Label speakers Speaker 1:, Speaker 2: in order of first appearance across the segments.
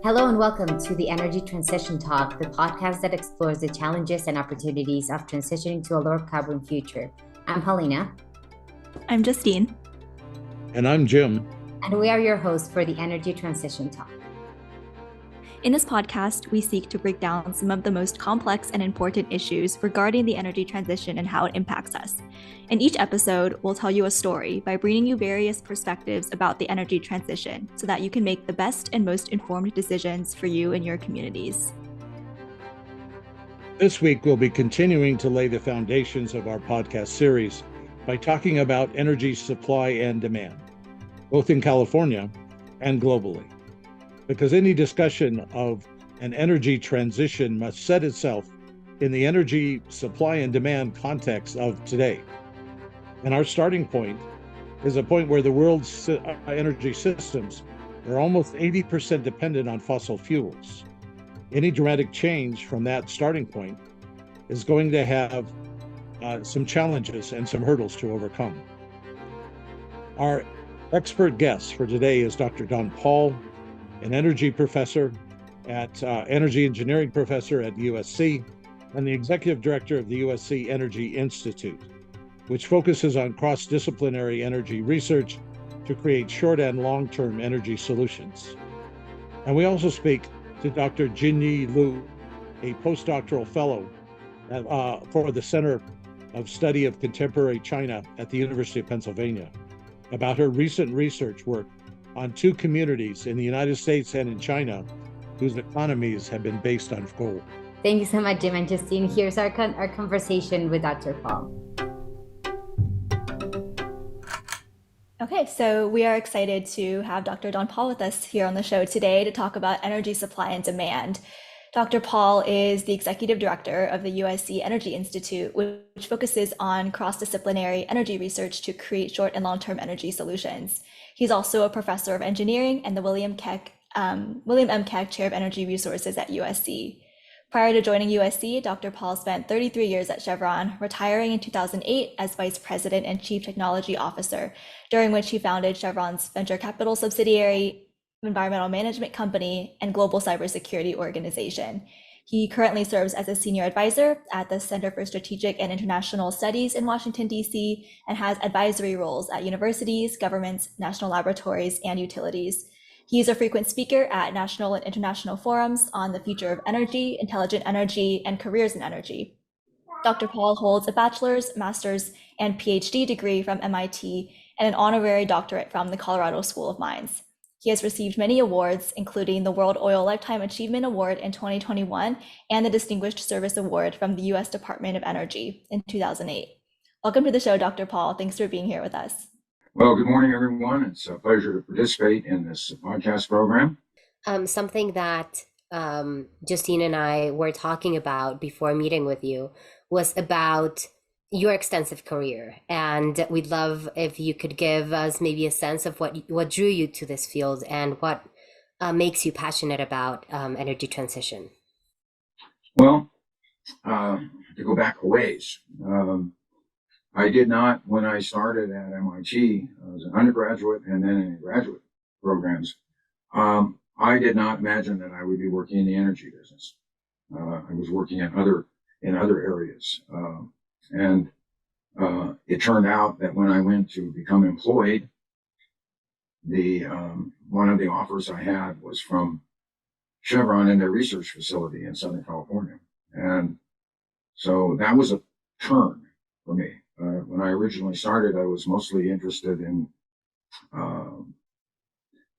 Speaker 1: Hello and welcome to the Energy Transition Talk, the podcast that explores the challenges and opportunities of transitioning to a lower carbon future. I'm Paulina.
Speaker 2: I'm Justine.
Speaker 3: And I'm Jim.
Speaker 1: And we are your hosts for the Energy Transition Talk.
Speaker 2: In this podcast, we seek to break down some of the most complex and important issues regarding the energy transition and how it impacts us. In each episode, we'll tell you a story by bringing you various perspectives about the energy transition so that you can make the best and most informed decisions for you and your communities.
Speaker 3: This week, we'll be continuing to lay the foundations of our podcast series by talking about energy supply and demand, both in California and globally. Because any discussion of an energy transition must set itself in the energy supply and demand context of today. And our starting point is a point where the world's energy systems are almost 80% dependent on fossil fuels. Any dramatic change from that starting point is going to have some challenges and some hurdles to overcome. Our expert guest for today is Dr. Don Paul, an energy professor energy engineering professor at USC, and the executive director of the USC Energy Institute, which focuses on cross-disciplinary energy research to create short and long-term energy solutions. And we also speak to Dr. Junyi Lv, a postdoctoral fellow for the Center of Study of Contemporary China at the University of Pennsylvania, about her recent research work on two communities in the United States and in China whose economies have been based on coal.
Speaker 1: Thank you so much, Jim and Justine. Here's our conversation with Dr. Paul.
Speaker 2: Okay, so we are excited to have Dr. Don Paul with us here on the show today to talk about energy supply and demand. Dr. Paul is the executive director of the USC Energy Institute, which focuses on cross-disciplinary energy research to create short and long-term energy solutions. He's also a professor of engineering and the William M. Keck Chair of Energy Resources at USC. Prior to joining USC, Dr. Paul spent 33 years at Chevron, retiring in 2008 as vice president and chief technology officer, during which he founded Chevron's venture capital subsidiary, environmental management company, and global cybersecurity organization. He currently serves as a senior advisor at the Center for Strategic and International Studies in Washington, D.C., and has advisory roles at universities, governments, national laboratories, and utilities. He is a frequent speaker at national and international forums on the future of energy, intelligent energy, and careers in energy. Dr. Paul holds a bachelor's, master's, and PhD degree from MIT and an honorary doctorate from the Colorado School of Mines. He has received many awards, including the World Oil Lifetime Achievement Award in 2021 and the Distinguished Service Award from the U.S. Department of Energy in 2008. Welcome to the show, Dr. Paul. Thanks for being here with us.
Speaker 4: Well, good morning, everyone. It's a pleasure to participate in this podcast program.
Speaker 1: Something that Justine and I were talking about before meeting with you was about your extensive career, and we'd love if you could give us maybe a sense of what drew you to this field and what makes you passionate about energy transition.
Speaker 4: Well, to go back a ways, I did not, when I started at MIT, as an undergraduate and then in graduate programs, I did not imagine that I would be working in the energy business. I was working in other areas. And it turned out that when I went to become employed, one of the offers I had was from Chevron in their research facility in Southern California. And so that was a turn for me. When I originally started, I was mostly interested in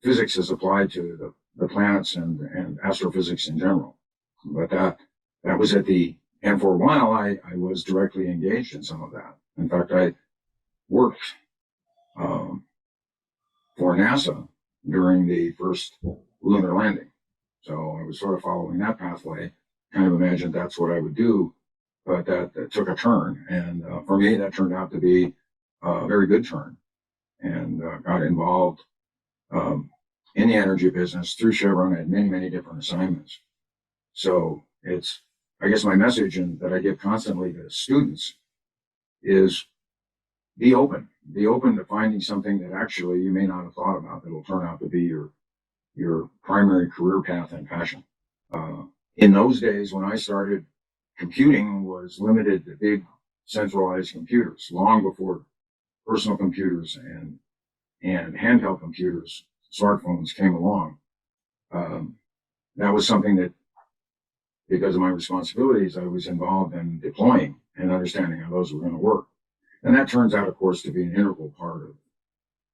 Speaker 4: physics as applied to the planets and astrophysics in general. But that was and for a while, I was directly engaged in some of that. In fact, I worked for NASA during the first lunar landing. So I was sort of following that pathway, kind of imagined that's what I would do, but that took a turn. And for me, that turned out to be a very good turn, and got involved in the energy business through Chevron. I had many, many different assignments. So I guess my message that I give constantly to students is be open to finding something that actually you may not have thought about that will turn out to be your your primary career path and passion. In those days, when I started, computing was limited to big centralized computers, long before personal computers and handheld computers, smartphones came along. That was something that, because of my responsibilities, I was involved in deploying and understanding how those were going to work. And that turns out, of course, to be an integral part of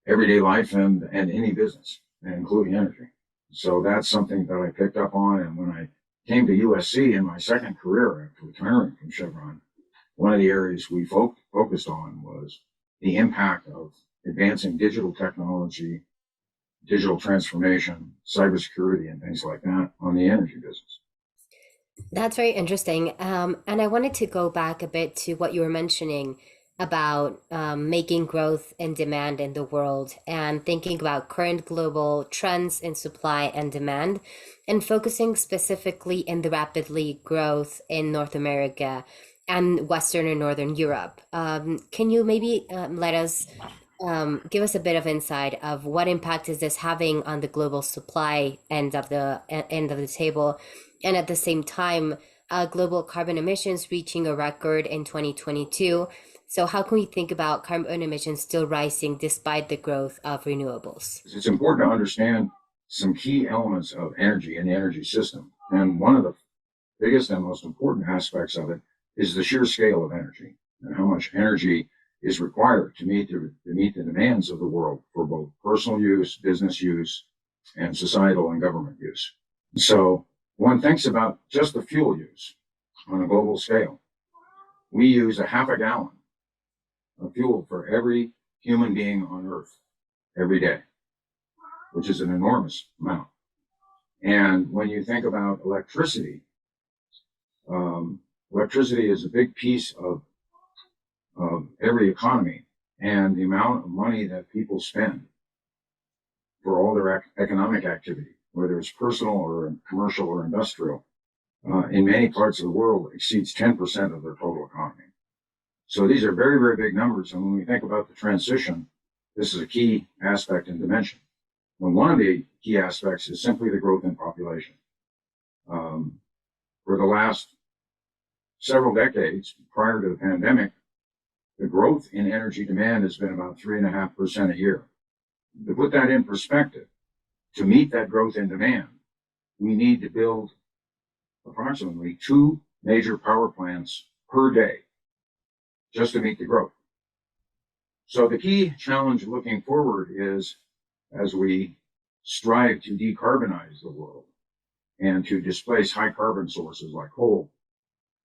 Speaker 4: everyday life and any business, including energy. So that's something that I picked up on. And when I came to USC in my second career after retiring from Chevron, one of the areas we focused on was the impact of advancing digital technology, digital transformation, cybersecurity, and things like that on the energy business.
Speaker 1: That's very interesting. And I wanted to go back a bit to what you were mentioning about making growth and demand in the world and thinking about current global trends in supply and demand and focusing specifically in the rapidly growth in North America and Western and Northern Europe. Can you maybe let us give us a bit of insight of what impact is this having on the global supply end of the table, and at the same time, global carbon emissions reaching a record in 2022. So how can we think about carbon emissions still rising despite the growth of renewables?
Speaker 4: It's important to understand some key elements of energy in the energy system. And one of the biggest and most important aspects of it is the sheer scale of energy and how much energy is required to meet the demands of the world for both personal use, business use, and societal and government use. So one thinks about just the fuel use on a global scale. We use a half a gallon of fuel for every human being on Earth every day, which is an enormous amount. And when you think about electricity, electricity is a big piece of every economy, and the amount of money that people spend for all their economic activity, whether it's personal or commercial or industrial, in many parts of the world exceeds 10% of their total economy. So these are very, very big numbers. And when we think about the transition, this is a key aspect and dimension. And one of the key aspects is simply the growth in population. For the last several decades prior to the pandemic, the growth in energy demand has been about 3.5% a year. To put that in perspective, to meet that growth in demand, we need to build approximately 2 major power plants per day just to meet the growth. So the key challenge looking forward is, as we strive to decarbonize the world and to displace high carbon sources like coal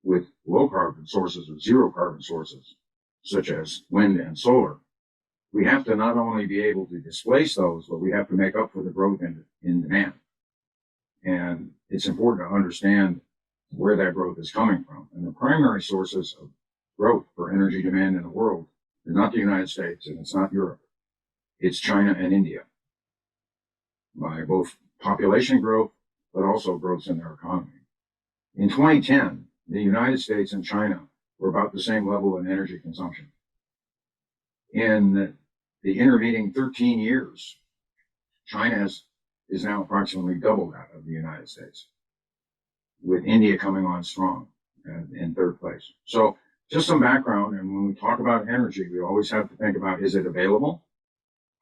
Speaker 4: with low carbon sources or zero carbon sources, such as wind and solar, we have to not only be able to displace those, but we have to make up for the growth in demand. And it's important to understand where that growth is coming from. And the primary sources of growth for energy demand in the world is not the United States and it's not Europe. It's China and India, by both population growth, but also growth in their economy. In 2010, the United States and China were about the same level in energy consumption. In the intervening 13 years, China is now approximately double that of the United States, with India coming on strong in third place. So just some background, and when we talk about energy, we always have to think about, is it available?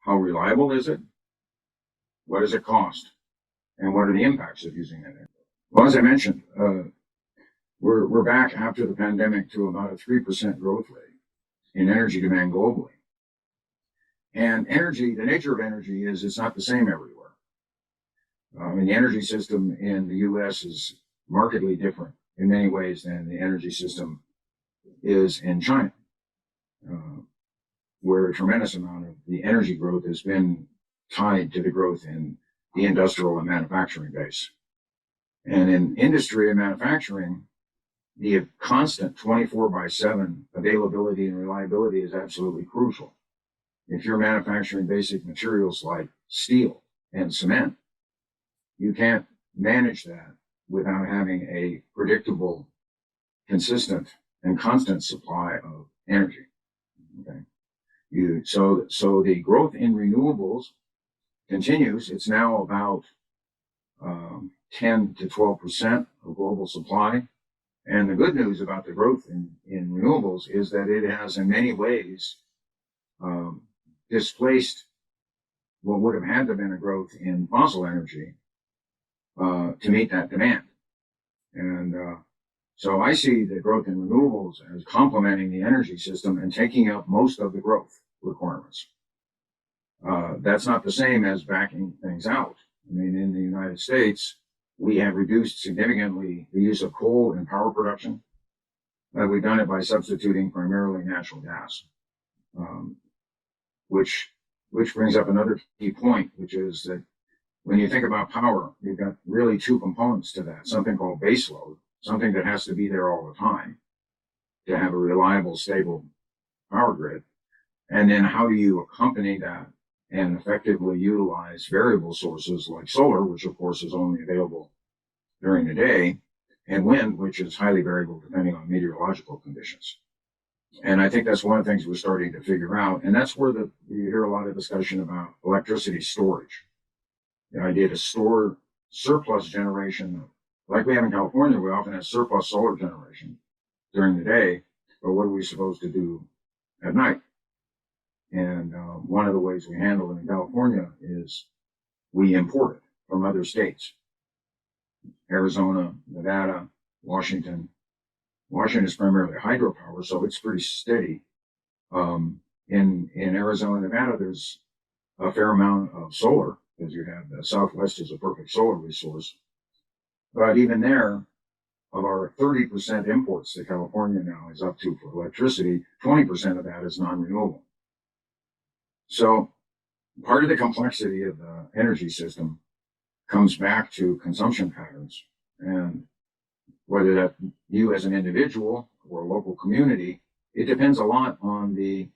Speaker 4: How reliable is it? What does it cost? And what are the impacts of using that energy? Well, as I mentioned, we're back after the pandemic to about a 3% growth rate in energy demand globally. And energy, the nature of energy is it's not the same everywhere. The energy system in the US is markedly different in many ways than the energy system is in China, where a tremendous amount of the energy growth has been tied to the growth in the industrial and manufacturing base. And in industry and manufacturing, the constant 24/7 availability and reliability is absolutely crucial. If you're manufacturing basic materials like steel and cement, you can't manage that without having a predictable, consistent, and constant supply of energy. Okay. So the growth in renewables continues. It's now about 10 to 12% of global supply. And the good news about the growth in renewables is that it has in many ways displaced what would have had to have been a growth in fossil energy to meet that demand. And so I see the growth in renewables as complementing the energy system and taking up most of the growth requirements. That's not the same as backing things out. I mean, in the United States, we have reduced significantly the use of coal in power production. We've done it by substituting primarily natural gas, which brings up another key point, which is that when you think about power, you've got really two components to that, something called baseload, something that has to be there all the time to have a reliable, stable power grid. And then how do you accompany that and effectively utilize variable sources like solar, which of course is only available during the day, and wind, which is highly variable depending on meteorological conditions. And I think that's one of the things we're starting to figure out. And that's where you hear a lot of discussion about electricity storage. The idea to store surplus generation, like we have in California, we often have surplus solar generation during the day, but what are we supposed to do at night? And one of the ways we handle it in California is we import it from other states. Arizona, Nevada, Washington. Washington is primarily hydropower, so it's pretty steady. In Arizona, Nevada, there's a fair amount of solar, because you have the Southwest is a perfect solar resource. But even there, of our 30% imports that California now is up to for electricity, 20% of that is non-renewable. So part of the complexity of the energy system comes back to consumption patterns. And whether that you as an individual or a local community, it depends a lot on the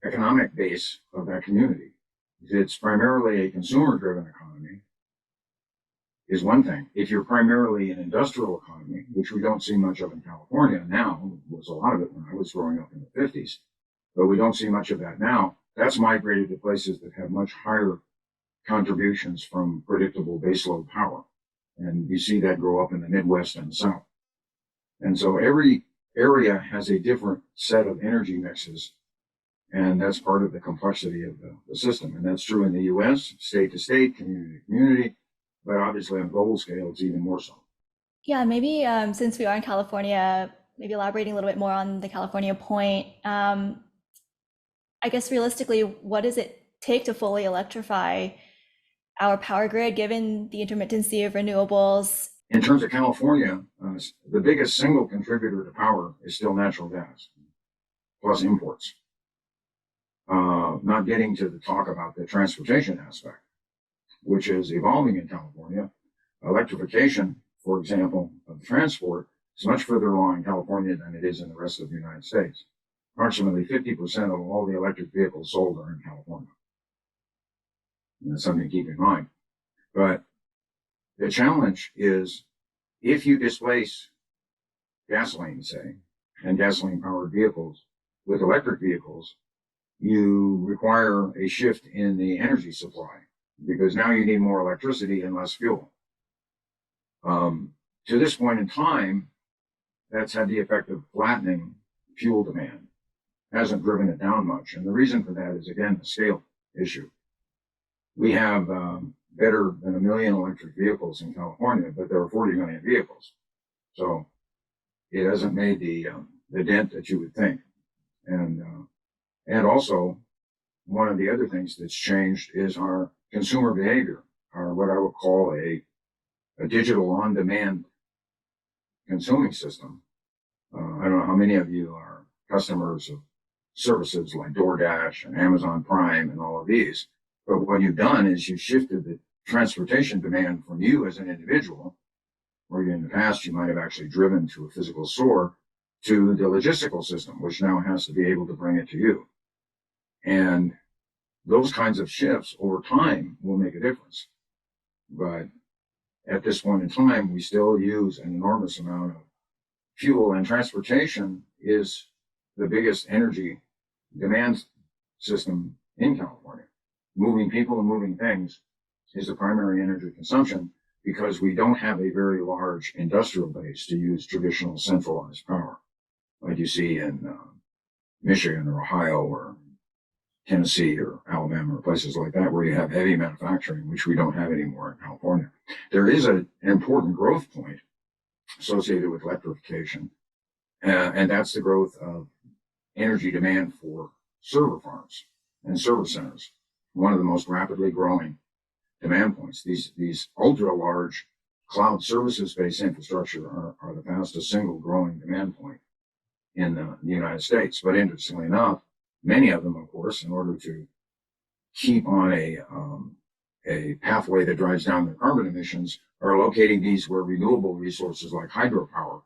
Speaker 4: economic base of that community. If it's primarily a consumer-driven economy, is one thing. If you're primarily an industrial economy, which we don't see much of in California now, was a lot of it when I was growing up in the 50s, but we don't see much of that now. That's migrated to places that have much higher contributions from predictable baseload power. And you see that grow up in the Midwest and the South. And so every area has a different set of energy mixes. And that's part of the complexity of the system. And that's true in the US, state to state, community to community. But obviously on a global scale, it's even more so.
Speaker 2: Yeah, maybe since we are in California, maybe elaborating a little bit more on the California point. I guess realistically, what does it take to fully electrify our power grid, given the intermittency of renewables?
Speaker 4: In terms of California, the biggest single contributor to power is still natural gas, plus imports. Not getting to the talk about the transportation aspect, which is evolving in California. Electrification, for example, of transport is much further along in California than it is in the rest of the United States. Approximately 50% of all the electric vehicles sold are in California. And that's something to keep in mind. But the challenge is if you displace gasoline, say, and gasoline-powered vehicles with electric vehicles, you require a shift in the energy supply because now you need more electricity and less fuel. To this point in time, that's had the effect of flattening fuel demand. Hasn't driven it down much. And the reason for that is, again, the scale issue. We have better than 1 million electric vehicles in California, but there are 40 million vehicles. So it hasn't made the dent that you would think. And also, one of the other things that's changed is our consumer behavior, or what I would call a digital on-demand consuming system. I don't know how many of you are customers of services like DoorDash and Amazon Prime and all of these. But what you've done is you've shifted the transportation demand from you as an individual, where in the past you might have actually driven to a physical store, to the logistical system, which now has to be able to bring it to you. And those kinds of shifts over time will make a difference. But at this point in time, we still use an enormous amount of fuel, and transportation is the biggest energy demand system in California. Moving people and moving things is the primary energy consumption. because we don't have a very large industrial base to use traditional centralized power, like you see in Michigan or Ohio or Tennessee or Alabama or places like that, where you have heavy manufacturing, which we don't have anymore in California. There is an important growth point associated with electrification, and that's the growth of energy demand for server farms and service centers, one of the most rapidly growing demand points. These ultra large cloud services based infrastructure are the fastest single growing demand point in the United States. But interestingly enough, many of them, of course, in order to keep on a pathway that drives down their carbon emissions, are locating these where renewable resources like hydropower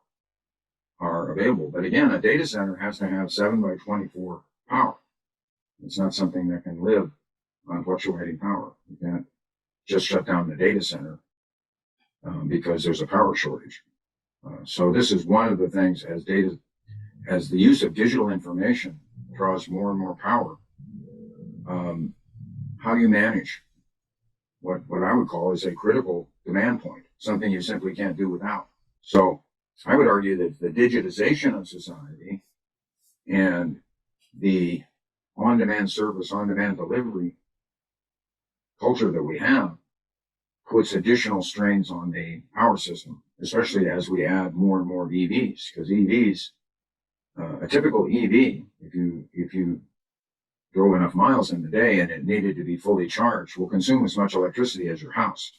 Speaker 4: are available. But again, a data center has to have 7 by 24 power. It's not something that can live on fluctuating power. You can't just shut down the data center because there's a power shortage. So this is one of the things, as the use of digital information draws more and more power, how do you manage what I would call is a critical demand point, something you simply can't do without? So I would argue that the digitization of society and the on-demand service, on-demand delivery culture that we have puts additional strains on the power system, especially as we add more and more EVs, because EVs, a typical EV, if you drove enough miles in the day and it needed to be fully charged, will consume as much electricity as your house.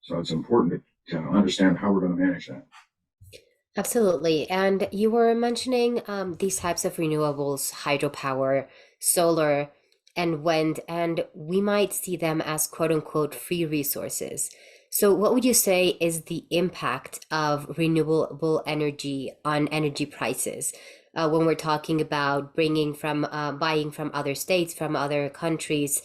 Speaker 4: So it's important to understand how we're going to manage that.
Speaker 1: Absolutely. And you were mentioning these types of renewables, hydropower, solar, and wind, and we might see them as quote unquote free resources. So what would you say is the impact of renewable energy on energy prices when we're talking about buying from other states, from other countries?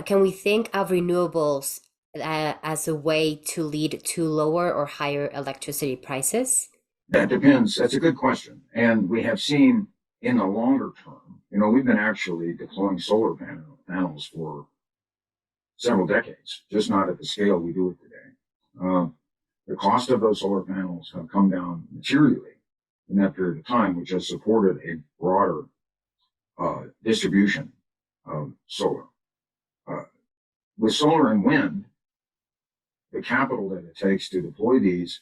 Speaker 1: Can we think of renewables as a way to lead to lower or higher electricity prices?
Speaker 4: That depends. That's a good question. And we have seen in the longer term, we've been actually deploying solar panels for several decades, just not at the scale we do it today. The cost of those solar panels have come down materially in that period of time, which has supported a broader distribution of solar. With solar and wind, the capital that it takes to deploy these,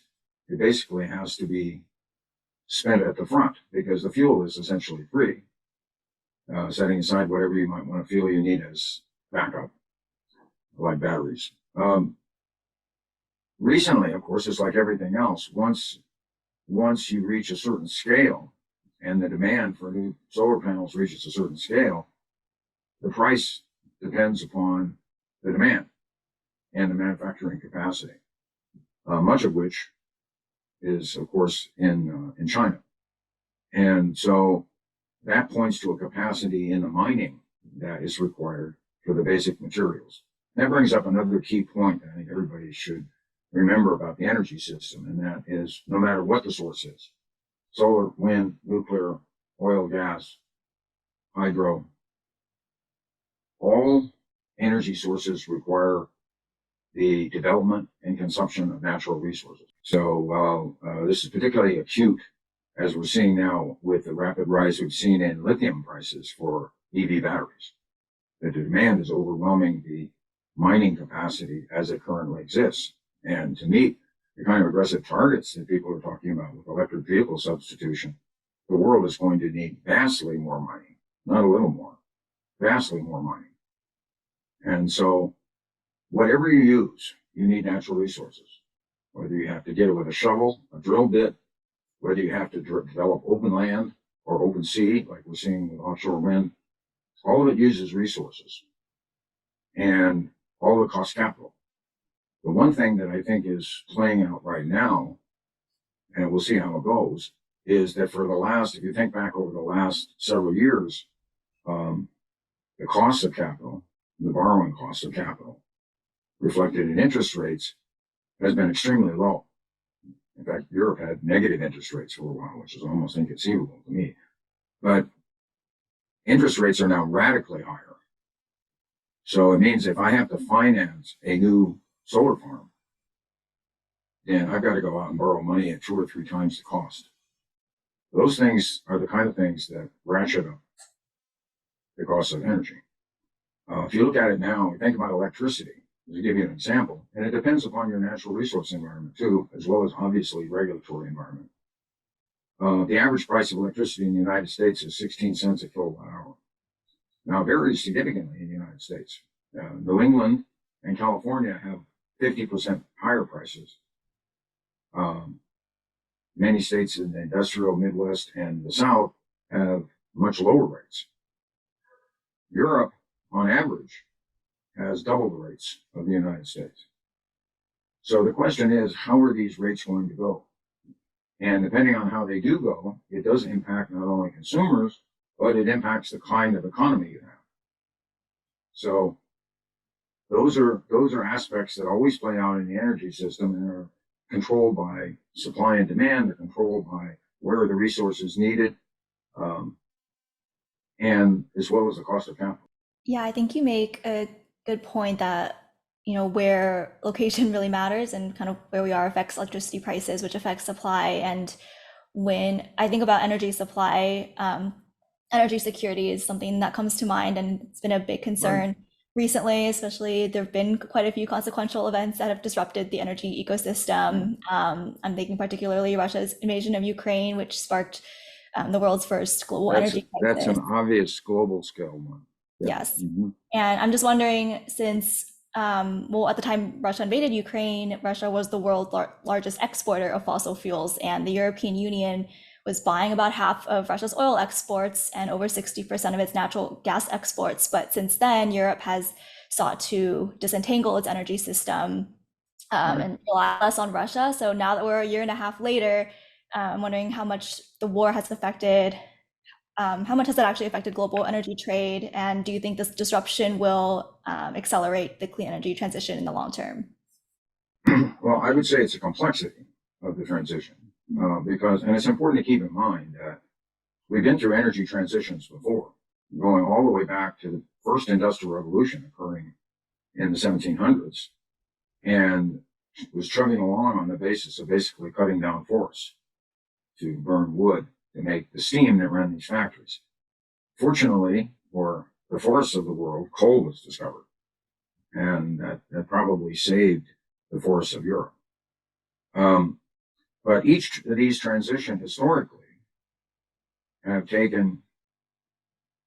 Speaker 4: it basically has to be spent at the front because the fuel is essentially free, setting aside whatever you might want to feel you need as backup, like batteries. Recently, of course, it's like everything else. Once you reach a certain scale and the demand for new solar panels reaches a certain scale, the price depends upon the demand and the manufacturing capacity, much of which is, of course, in China. And so that points to a capacity in the mining that is required for the basic materials. That brings up another key point that I think everybody should remember about the energy system, and that is no matter what the source is, solar, wind, nuclear, oil, gas, hydro, all energy sources require the development and consumption of natural resources. So while this is particularly acute, as we're seeing now with the rapid rise we've seen in lithium prices for EV batteries, the demand is overwhelming the mining capacity as it currently exists. And to meet the kind of aggressive targets that people are talking about with electric vehicle substitution, the world is going to need vastly more mining, not a little more, vastly more mining. And so whatever you use, you need natural resources, whether you have to get it with a shovel, a drill bit, whether you have to develop open land or open sea, like we're seeing with offshore wind, all of it uses resources and all of it costs capital. The one thing that I think is playing out right now, and we'll see how it goes, is that for the last, if you think back over the last several years, the cost of capital, the borrowing cost of capital, reflected in interest rates, has been extremely low. In fact, Europe had negative interest rates for a while, which is almost inconceivable to me. But interest rates are now radically higher. So it means if I have to finance a new solar farm, then I've got to go out and borrow money at 2 or 3 times the cost. Those things are the kind of things that ratchet up the cost of energy. If you look at it now, think about electricity, to give you an example, and it depends upon your natural resource environment too, as well as obviously regulatory environment. The average price of electricity in the United States is 16 cents a kilowatt hour. Now, it varies significantly in the United States. New England and California have 50% higher prices. Many states in the industrial Midwest and the South have much lower rates. Europe, on average, has double the rates of the United States. So the question is, how are these rates going to go? And depending on how they do go, it does impact not only consumers, but it impacts the kind of economy you have. So those are aspects that always play out in the energy system and are controlled by supply and demand. They're controlled by where are the resources needed, and as well as the cost of capital.
Speaker 2: Yeah, I think you make a good point that, where location really matters and kind of where we are affects electricity prices, which affects supply. And when I think about energy supply, energy security is something that comes to mind, and it's been a big concern recently. Especially, there have been quite a few consequential events that have disrupted the energy ecosystem. I'm thinking particularly Russia's invasion of Ukraine, which sparked the world's first global energy crisis.
Speaker 4: That's an obvious global scale one. Yeah.
Speaker 2: Yes. And I'm just wondering, since, at the time Russia invaded Ukraine, Russia was the world's largest exporter of fossil fuels, and the European Union was buying about half of Russia's oil exports and over 60% of its natural gas exports. But since then, Europe has sought to disentangle its energy system and rely less on Russia. So now that we're a year and a half later, I'm wondering how much the war has affected, how much has it actually affected global energy trade? And do you think this disruption will accelerate the clean energy transition in the long term?
Speaker 4: Well, I would say it's a complexity of the transition because, and it's important to keep in mind that we've been through energy transitions before, going all the way back to the first industrial revolution occurring in the 1700s, and was chugging along on the basis of basically cutting down forests to burn wood to make the steam that ran these factories. Fortunately, for the forests of the world, coal was discovered, and that probably saved the forests of Europe. But each of these transitions historically have taken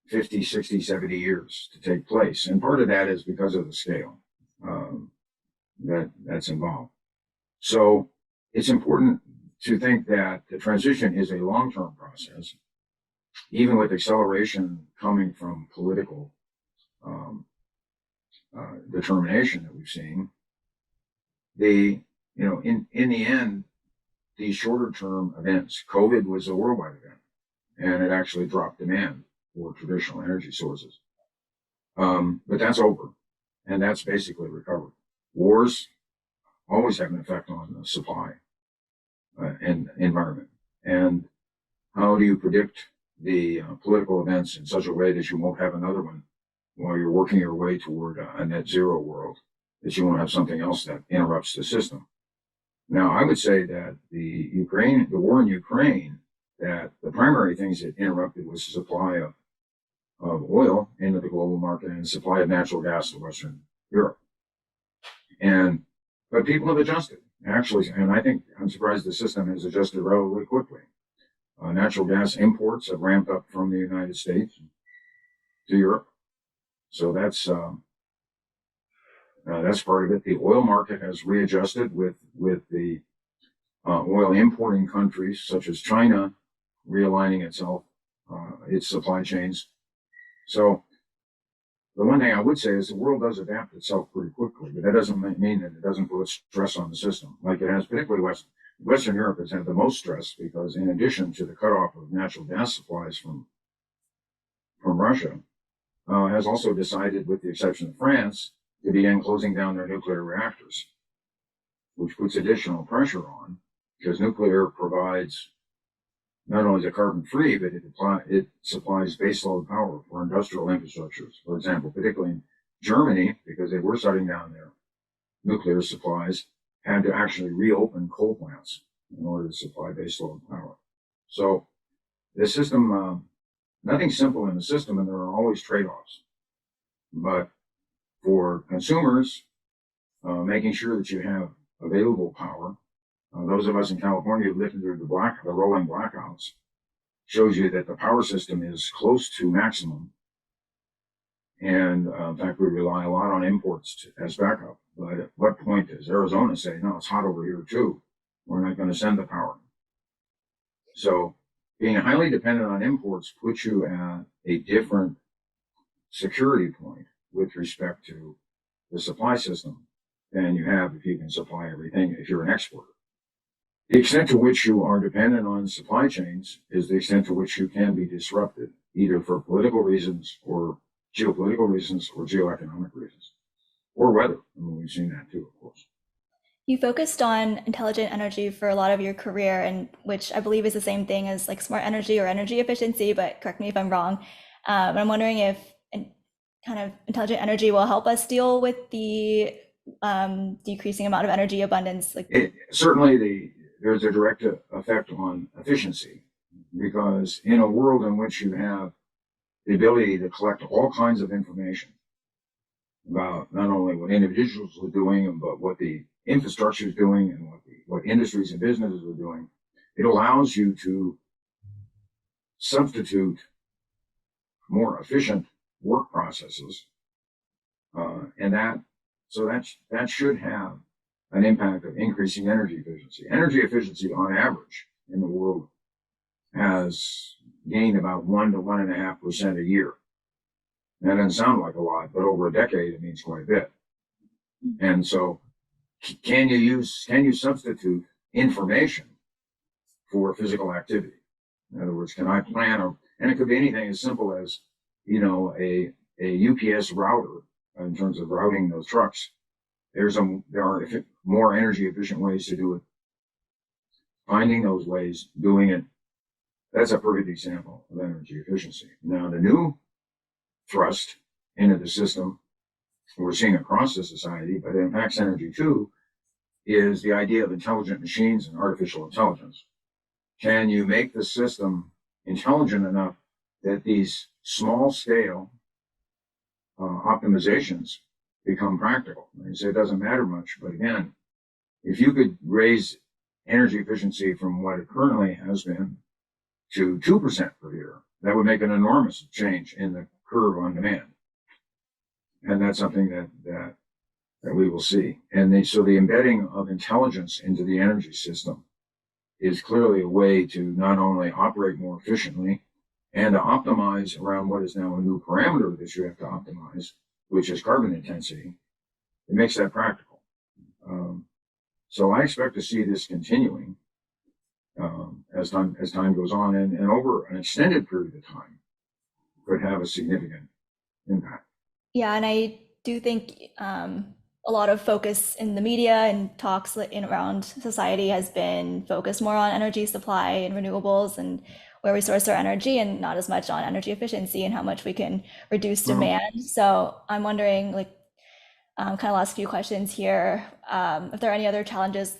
Speaker 4: 50, 60, 70 years to take place. And part of that is because of the scale that's involved. So it's important to think that the transition is a long-term process, even with acceleration coming from political determination that we've seen. In the end, these shorter-term events, COVID was a worldwide event, and it actually dropped demand for traditional energy sources. But that's over, and that's basically recovered. Wars always have an effect on the supply and environment. And how do you predict the political events in such a way that you won't have another one while you're working your way toward a net zero world, that you won't have something else that interrupts the system? Now, I would say that the war in Ukraine, that the primary things it interrupted was the supply of oil into the global market and the supply of natural gas to Western Europe. But people have adjusted, actually, and I think I'm surprised the system has adjusted relatively quickly. Natural gas imports have ramped up from the United States to Europe. So that's part of it. The oil market has readjusted with the oil importing countries such as China realigning its supply chains. So the one thing I would say is the world does adapt itself pretty quickly, but that doesn't mean that it doesn't put stress on the system like it has, particularly Western Europe has had the most stress because in addition to the cutoff of natural gas supplies from Russia, has also decided, with the exception of France, to begin closing down their nuclear reactors, which puts additional pressure on because nuclear provides not only is it carbon-free, but it supplies baseload power for industrial infrastructures, for example, particularly in Germany, because they were shutting down nuclear supplies had to actually reopen coal plants in order to supply baseload power. So the system, nothing's simple in the system, and there are always trade-offs. But for consumers, making sure that you have available power, those of us in California who lived through the rolling blackouts, shows you that the power system is close to maximum. And in fact, we rely a lot on imports as backup. But at what point does Arizona say, no, it's hot over here too, we're not going to send the power? So being highly dependent on imports puts you at a different security point with respect to the supply system than you have if you can supply everything if you're an exporter. The extent to which you are dependent on supply chains is the extent to which you can be disrupted, either for political reasons or geopolitical reasons or geoeconomic reasons, or weather. I mean, we've seen that too, of course.
Speaker 2: You focused on intelligent energy for a lot of your career, and which I believe is the same thing as like smart energy or energy efficiency, but correct me if I'm wrong. I'm wondering if kind of intelligent energy will help us deal with the decreasing amount of energy abundance.
Speaker 4: Certainly there's a direct effect on efficiency, because in a world in which you have the ability to collect all kinds of information about not only what individuals are doing, but what the infrastructure is doing and what industries and businesses are doing, it allows you to substitute more efficient work processes, and that should have an impact of increasing energy efficiency. Energy efficiency, on average, in the world has gained about 1 to 1.5% a year. That doesn't sound like a lot, but over a decade, it means quite a bit. And so, can you substitute information for physical activity? In other words, can I plan, and it could be anything as simple as, a UPS router in terms of routing those trucks. There are more energy efficient ways to do it. Finding those ways, doing it, that's a perfect example of energy efficiency. Now, the new thrust into the system we're seeing across the society, but it impacts energy too, is the idea of intelligent machines and artificial intelligence. Can you make the system intelligent enough that these small scale optimizations become practical? You say it doesn't matter much, but again, if you could raise energy efficiency from what it currently has been to 2% per year, that would make an enormous change in the curve on demand. And that's something that we will see. And so the embedding of intelligence into the energy system is clearly a way to not only operate more efficiently and to optimize around what is now a new parameter that you have to optimize, which is carbon intensity. It makes that practical. So I expect to see this continuing as time goes on, and over an extended period of time could have a significant impact.
Speaker 2: Yeah, and I do think a lot of focus in the media and talks around society has been focused more on energy supply and renewables and where we source our energy, and not as much on energy efficiency and how much we can reduce demand. So I'm wondering, kind of last few questions here, if there are any other challenges,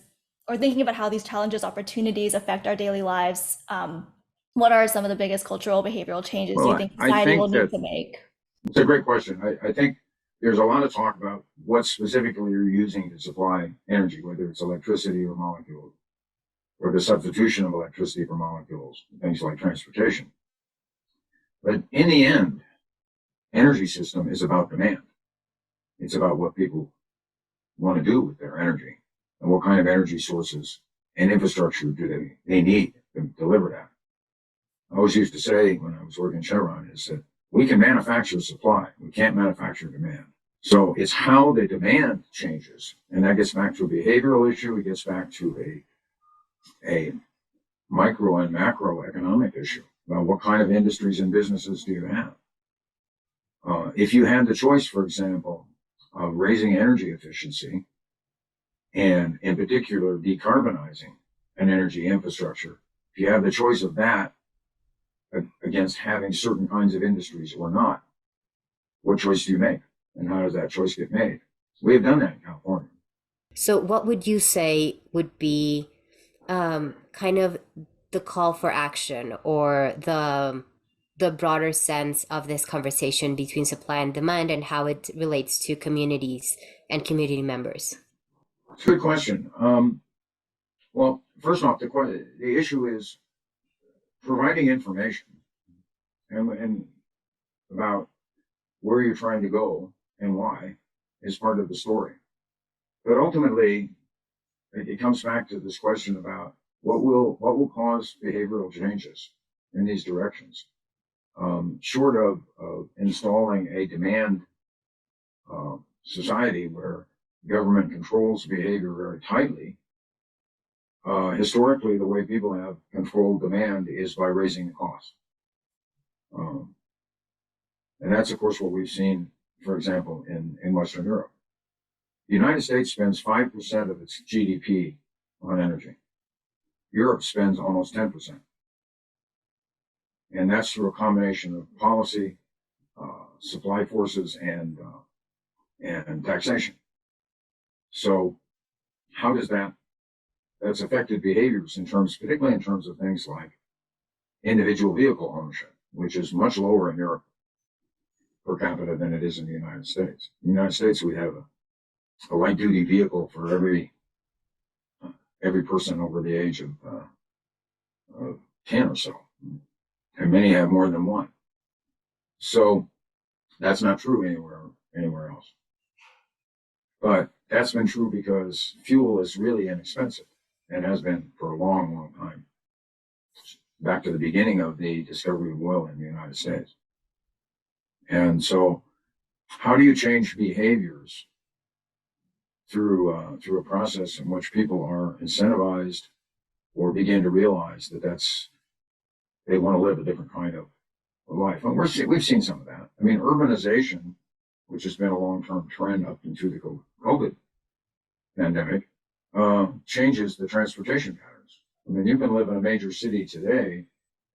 Speaker 2: or thinking about how these challenges, opportunities affect our daily lives. What are some of the biggest cultural behavioral changes you think society will need to make?
Speaker 4: It's a great question. I think there's a lot of talk about what specifically you're using to supply energy, whether it's electricity or molecules, or the substitution of electricity for molecules, things like transportation. But in the end, energy system is about demand. It's about what people want to do with their energy and what kind of energy sources and infrastructure do they need to deliver that. I always used to say when I was working at Chevron is that we can manufacture supply, we can't manufacture demand. So it's how the demand changes, and that gets back to a behavioral issue. It gets back to a micro and macro economic issue about what kind of industries and businesses do you have. If you had the choice, for example, of raising energy efficiency and in particular decarbonizing an energy infrastructure, if you have the choice of that against having certain kinds of industries or not, what choice do you make? And how does that choice get made? We have done that in California.
Speaker 1: So what would you say would be kind of the call for action, or the broader sense of this conversation between supply and demand, and how it relates to communities and community members?
Speaker 4: It's a good question. Well, first off, the issue is providing information and about where you're trying to go and why is part of the story. But ultimately, it comes back to this question about what will cause behavioral changes in these directions. Short of installing a demand society where government controls behavior very tightly, historically, the way people have controlled demand is by raising the cost. And that's, of course, what we've seen, for example, in Western Europe. The United States spends 5% of its GDP on energy. Europe spends almost 10%. And that's through a combination of policy, supply forces, and taxation. So how does that's affected behaviors particularly in terms of things like individual vehicle ownership, which is much lower in Europe per capita than it is in the United States. In the United States, we have a light duty vehicle for every person over the age of 10 or so. And many have more than one. So that's not true anywhere else. But that's been true because fuel is really inexpensive and has been for a long, long time. Back to the beginning of the discovery of oil in the United States. And so how do you change behaviors through a process in which people are incentivized or begin to realize that they want to live a different kind of life? And we've seen some of that. I mean, urbanization, which has been a long-term trend up into the COVID pandemic, changes the transportation patterns. I mean, you can live in a major city today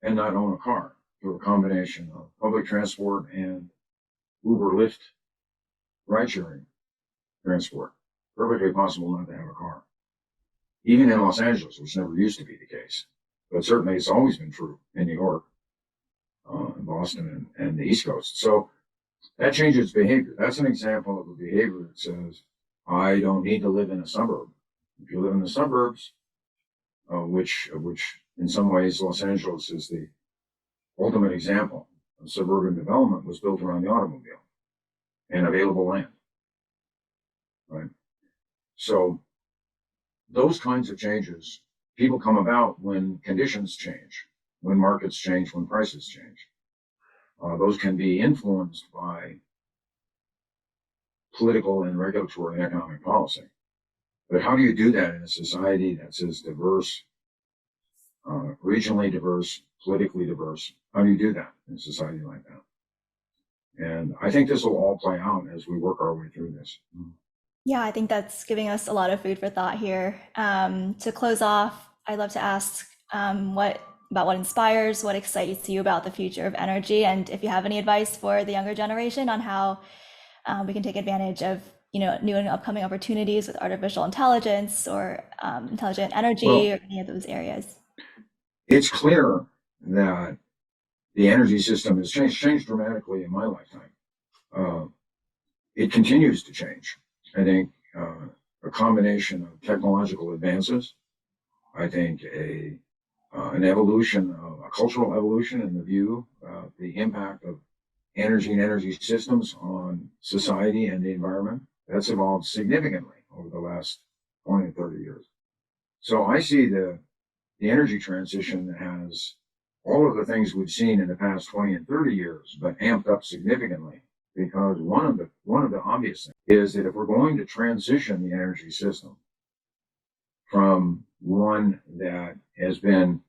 Speaker 4: and not own a car through a combination of public transport and Uber, Lyft, ride-sharing transport. Perfectly possible not to have a car. Even in Los Angeles, which never used to be the case. But certainly it's always been true in New York, in Boston, and the East Coast. So that changes behavior. That's an example of a behavior that says, I don't need to live in a suburb. If you live in the suburbs, which in some ways Los Angeles is the ultimate example of suburban development, was built around the automobile and available land. Right? So those kinds of changes, people come about when conditions change, when markets change, when prices change. Those can be influenced by political and regulatory and economic policy. But how do you do that in a society that's as diverse, regionally diverse, politically diverse? How do you do that in a society like that? And I think this will all play out as we work our way through this.
Speaker 2: Yeah, I think that's giving us a lot of food for thought here. To close off, I'd love to ask what inspires, what excites you about the future of energy, and if you have any advice for the younger generation on how we can take advantage of new and upcoming opportunities with artificial intelligence or intelligent energy or any of those areas.
Speaker 4: It's clear that the energy system has changed dramatically in my lifetime. It continues to change. I think a combination of technological advances, I think an evolution, a cultural evolution in the view of the impact of energy and energy systems on society and the environment, that's evolved significantly over the last 20 to 30 years. So I see the energy transition has all of the things we've seen in the past 20 and 30 years, but amped up significantly. Because one of the obvious things is that if we're going to transition the energy system from one that has been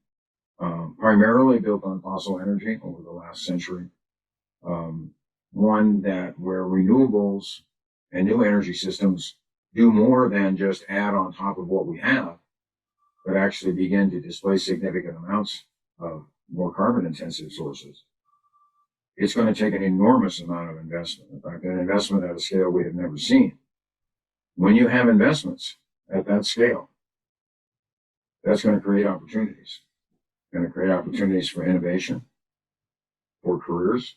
Speaker 4: primarily built on fossil energy over the last century, one where renewables and new energy systems do more than just add on top of what we have, but actually begin to displace significant amounts of more carbon-intensive sources, it's going to take an enormous amount of investment. In fact, an investment at a scale we have never seen. When you have investments at that scale, that's going to create opportunities. Going to create opportunities for innovation, for careers,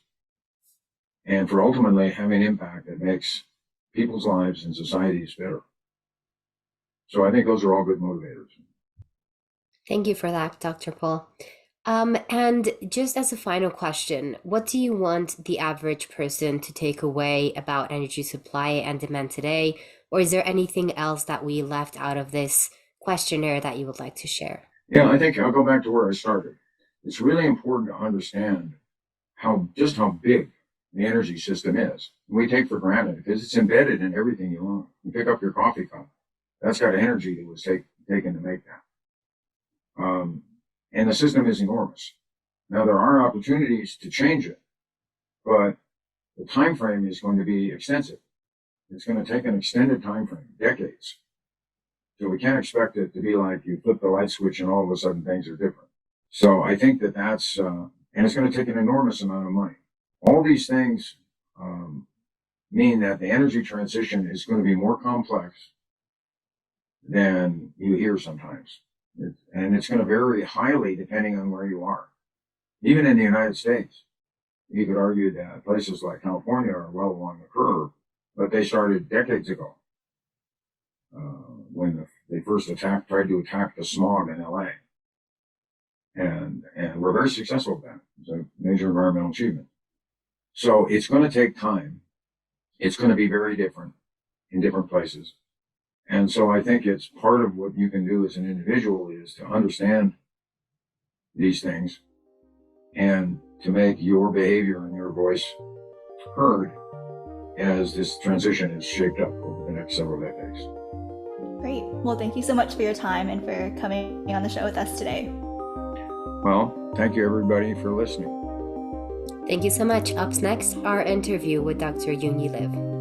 Speaker 4: and for ultimately having impact that makes people's lives and societies better. So I think those are all good motivators.
Speaker 1: Thank you for that, Dr. Paul. And just as a final question, what do you want the average person to take away about energy supply and demand today? Or is there anything else that we left out of this questionnaire that you would like to share?
Speaker 4: Yeah, I think I'll go back to where I started. It's really important to understand just how big the energy system is. We take for granted because it's embedded in everything you own. You pick up your coffee cup, that's got energy that was taken to make that. And the system is enormous. Now there are opportunities to change it, but the time frame is going to be extensive. It's going to take an extended time frame, decades. So we can't expect it to be like you flip the light switch and all of a sudden things are different. So I think that's, and it's going to take an enormous amount of money. All these things mean that the energy transition is going to be more complex than you hear sometimes. And it's going to vary highly depending on where you are. Even in the United States, you could argue that places like California are well along the curve, but they started decades ago when they first tried to attack the smog in LA. And we're very successful at that. It's a major environmental achievement. So it's going to take time. It's going to be very different in different places. And so I think it's part of what you can do as an individual is to understand these things and to make your behavior and your voice heard as this transition is shaped up over the next several decades.
Speaker 2: Great. Well, thank you so much for your time and for coming on the show with us today.
Speaker 4: Well, thank you everybody for listening.
Speaker 1: Thank you so much. Up next, our interview with Dr. Junyi Lv.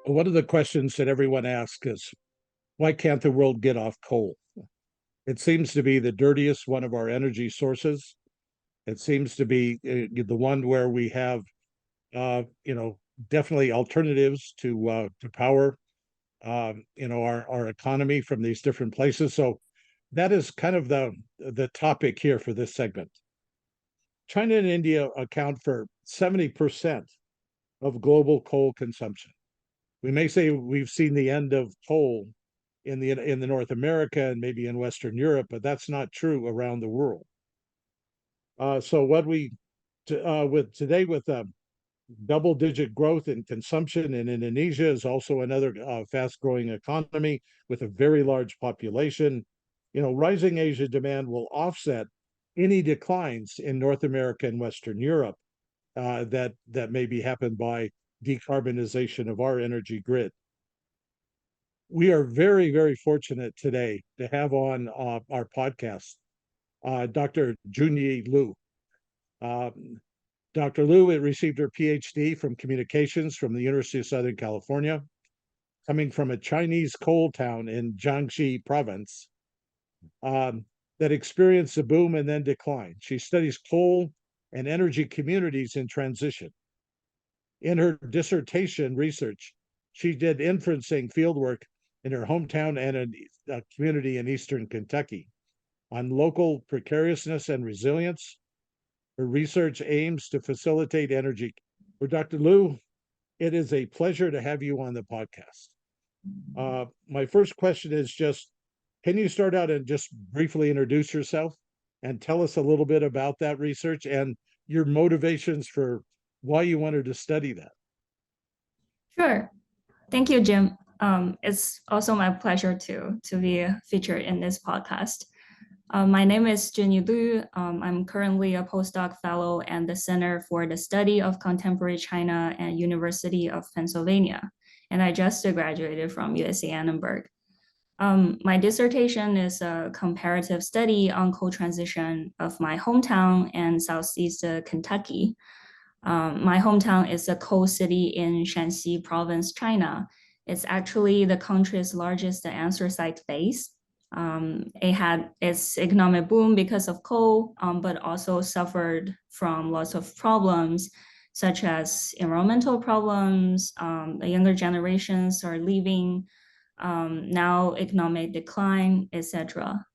Speaker 3: One of the questions that everyone asks is, why can't the world get off coal? It seems to be the dirtiest one of our energy sources. It seems to be the one where we have, definitely alternatives to power, our economy from these different places. So that is kind of the topic here for this segment. China and India account for 70% of global coal consumption. We may say we've seen the end of coal in the North America and maybe in Western Europe, but that's not true around the world. So what with double-digit growth in consumption in Indonesia is also another fast-growing economy with a very large population. Rising Asia demand will offset any declines in North America and Western Europe that maybe happen by decarbonization of our energy grid. We are very, very fortunate today to have on our podcast Dr. Junyi Lv. Dr. Lv received her PhD from communications from the University of Southern California, coming from a Chinese coal town in Jiangxi province that experienced a boom and then decline. She studies coal and energy communities in transition. In her dissertation research, she did inferencing fieldwork in her hometown and a community in eastern Kentucky on local precariousness and resilience. Her research aims to facilitate energy. For Dr. Lv, it is a pleasure to have you on the podcast. My first question is just, can you start out and just briefly introduce yourself and tell us a little bit about that research and your motivations for why you wanted to study that?
Speaker 5: Sure. Thank you, Jim. It's also my pleasure to be featured in this podcast. My name is Junyi Lv. I'm currently a postdoc fellow at the Center for the Study of Contemporary China at University of Pennsylvania, and I just graduated from USC Annenberg. My dissertation is a comparative study on coal transition of my hometown and southeast Kentucky. My hometown is a coal city in Shanxi province, China. It's actually the country's largest anthracite base. It had its economic boom because of coal, but also suffered from lots of problems such as environmental problems, the younger generations are leaving, now economic decline, etc.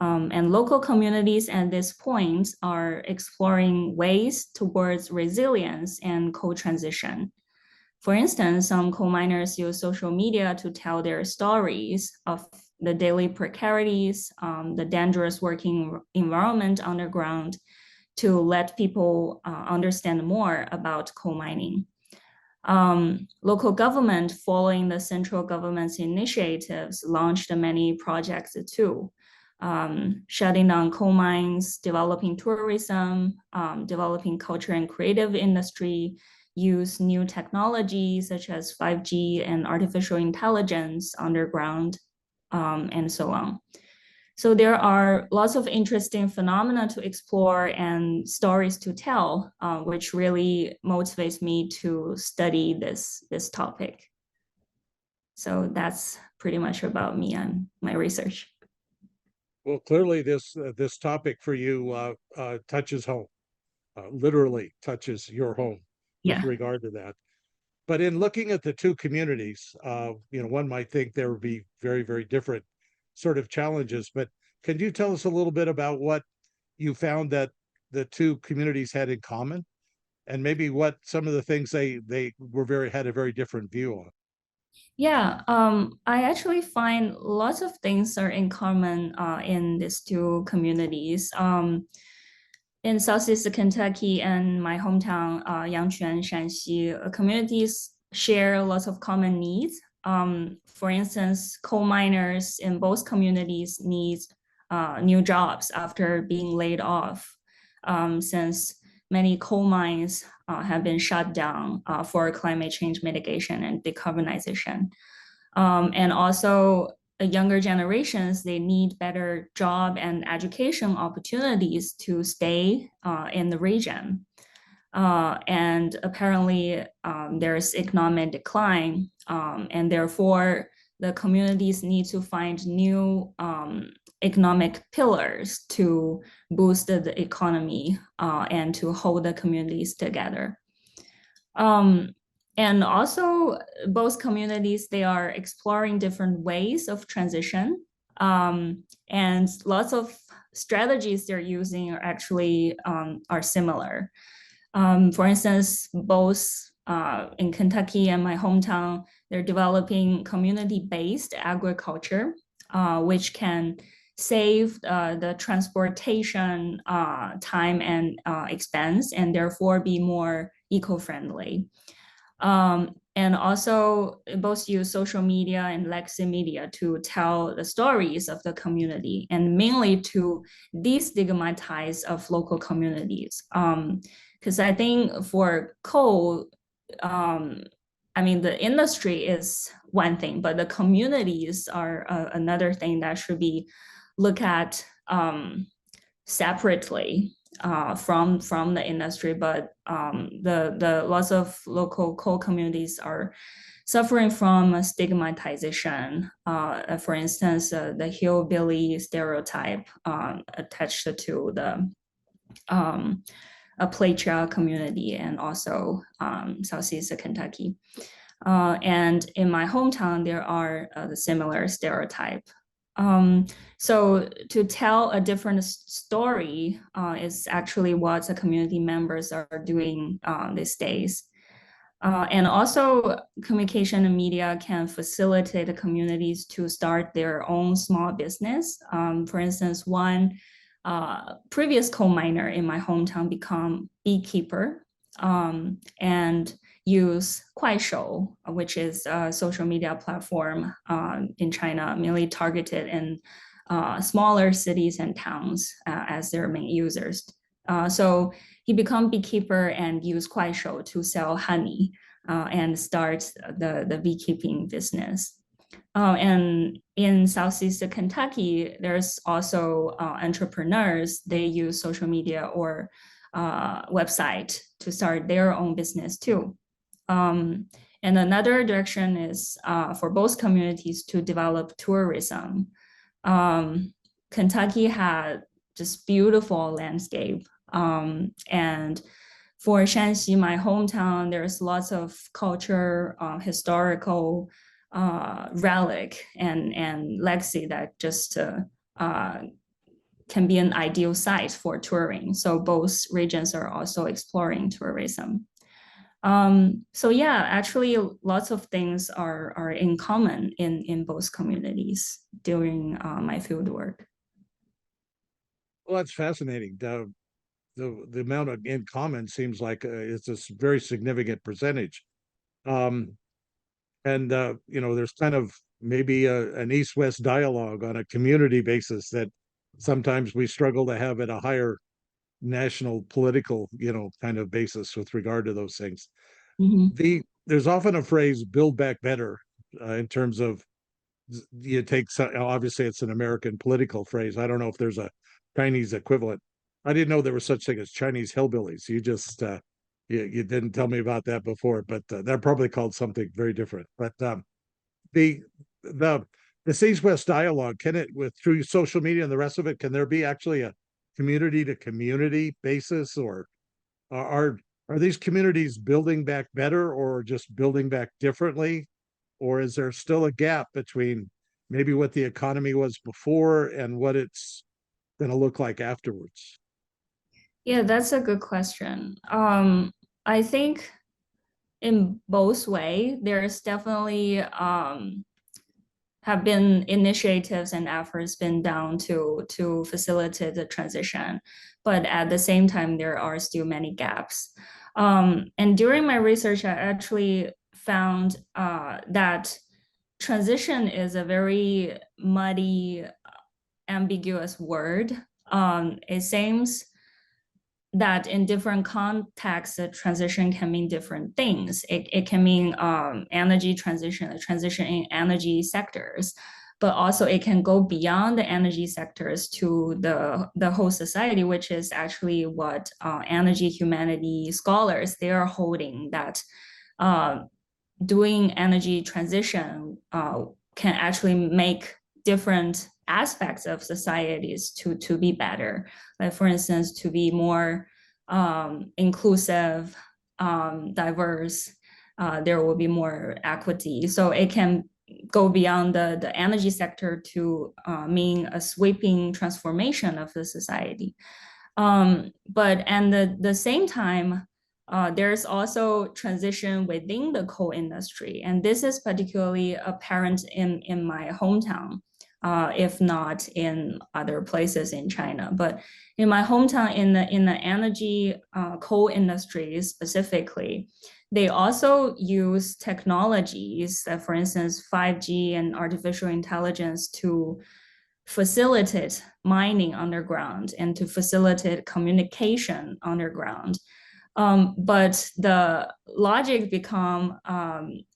Speaker 5: And local communities at this point are exploring ways towards resilience and co-transition. For instance, some coal miners use social media to tell their stories of the daily precarities, the dangerous working environment underground, to let people understand more about coal mining. Local government, following the central government's initiatives, launched many projects too, shutting down coal mines, developing tourism, developing culture and creative industry, use new technologies such as 5G and artificial intelligence underground, and so on. So there are lots of interesting phenomena to explore and stories to tell, which really motivates me to study this topic. So that's pretty much about me and my research.
Speaker 3: Well, clearly this topic for you touches home, literally touches your home with regard to that. But in looking at the two communities, one might think there would be very, very different sort of challenges. But can you tell us a little bit about what you found that the two communities had in common, and maybe what some of the things they had a very different view on?
Speaker 5: Yeah, I actually find lots of things are in common in these two communities. In Southeast Kentucky and my hometown, Yangquan, Shanxi, communities share lots of common needs. For instance, coal miners in both communities need new jobs after being laid off, since many coal mines have been shut down for climate change mitigation and decarbonization. And also, the younger generations, they need better job and education opportunities to stay in the region. And apparently, there's economic decline, and therefore, the communities need to find new economic pillars to boost the economy and to hold the communities together. And also, both communities, they are exploring different ways of transition, and lots of strategies they're using are actually are similar. For instance, both in Kentucky and my hometown, they're developing community-based agriculture, which can save the transportation time and expense, and therefore be more eco-friendly. And also, both use social media and legacy media to tell the stories of the community, and mainly to destigmatize of local communities. Because I think for coal, I mean, the industry is one thing, but the communities are another thing that should be looked at separately from the industry. But the lots of local coal communities are suffering from stigmatization. For instance, the hillbilly stereotype attached to the Appalachia community, and also Southeast Kentucky. And in my hometown, there are the similar stereotype. So to tell a different story is actually what the community members are doing these days. And also, communication and media can facilitate the communities to start their own small business. For instance, one previous coal miner in my hometown become beekeeper, and use Kuaishou, which is a social media platform in China, mainly targeted in smaller cities and towns as their main users. So he become beekeeper and use Kuaishou to sell honey and start the beekeeping business. And in Southeast Kentucky, there's also entrepreneurs. They use social media or website to start their own business too. And another direction is for both communities to develop tourism. Kentucky had just beautiful landscape, and for Shanxi, my hometown, there's lots of culture, historical relic and legacy that just can be an ideal site for touring. So both regions are also exploring tourism. So yeah, actually lots of things are in common in both communities during my field work.
Speaker 3: Well, that's fascinating. The amount of in common seems like it's a very significant percentage. And there's kind of maybe an East-West dialogue on a community basis that sometimes we struggle to have at a higher national political, kind of basis with regard to those things.
Speaker 5: Mm-hmm.
Speaker 3: There's often a phrase "build back better" in terms of you take, obviously it's an American political phrase. I don't know if there's a Chinese equivalent. I didn't know there was such thing as Chinese hillbillies. You just you didn't tell me about that before, but they're probably called something very different. But the the East West dialogue, can it, with through social media and the rest of it, can there be actually a community to community basis, or are are these communities building back better or just building back differently? Or is there still a gap between maybe what the economy was before and what it's going to look like afterwards?
Speaker 5: Yeah, that's a good question. I think in both ways, there's definitely have been initiatives and efforts been done to facilitate the transition, but at the same time, there are still many gaps. And during my research, I actually found that transition is a very muddy, ambiguous word. It seems that in different contexts, the transition can mean different things. It can mean energy transition, a transition in energy sectors, but also it can go beyond the energy sectors to the whole society, which is actually what energy humanity scholars, they are holding, that doing energy transition can actually make different aspects of societies to be better. Like for instance, to be more inclusive, diverse, there will be more equity. So it can go beyond the energy sector to mean a sweeping transformation of the society. But at the same time, there's also transition within the coal industry. And this is particularly apparent in my hometown, if not in other places in China. But in my hometown, in the energy coal industry specifically, they also use technologies, for instance, 5G and artificial intelligence, to facilitate mining underground and to facilitate communication underground. But the logic become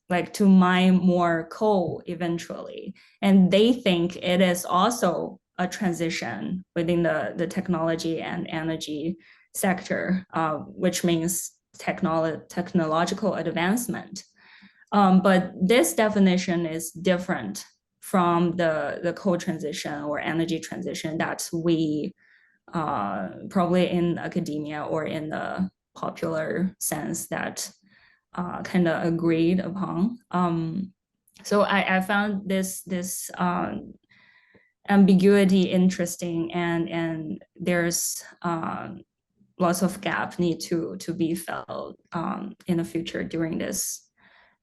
Speaker 5: like to mine more coal eventually. And they think it is also a transition within the technology and energy sector, which means technological advancement. But this definition is different from the coal transition or energy transition that we probably in academia or in the popular sense that kind of agreed upon. So I found this ambiguity interesting, and there's lots of gap need to be filled in the future during this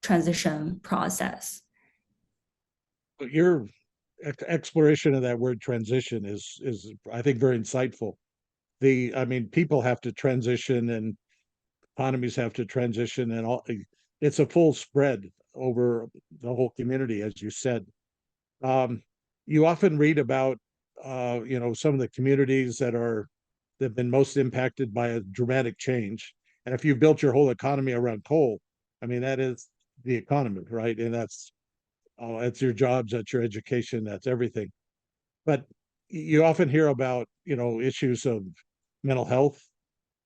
Speaker 5: transition process.
Speaker 3: Your exploration of that word transition is I think very insightful. I mean, people have to transition and economies have to transition, and all. It's a full spread over the whole community, as you said. You often read about some of the communities that have been most impacted by a dramatic change. And if you've built your whole economy around coal, I mean, that is the economy, right? And that's your jobs, that's your education, that's everything. But you often hear about issues of mental health,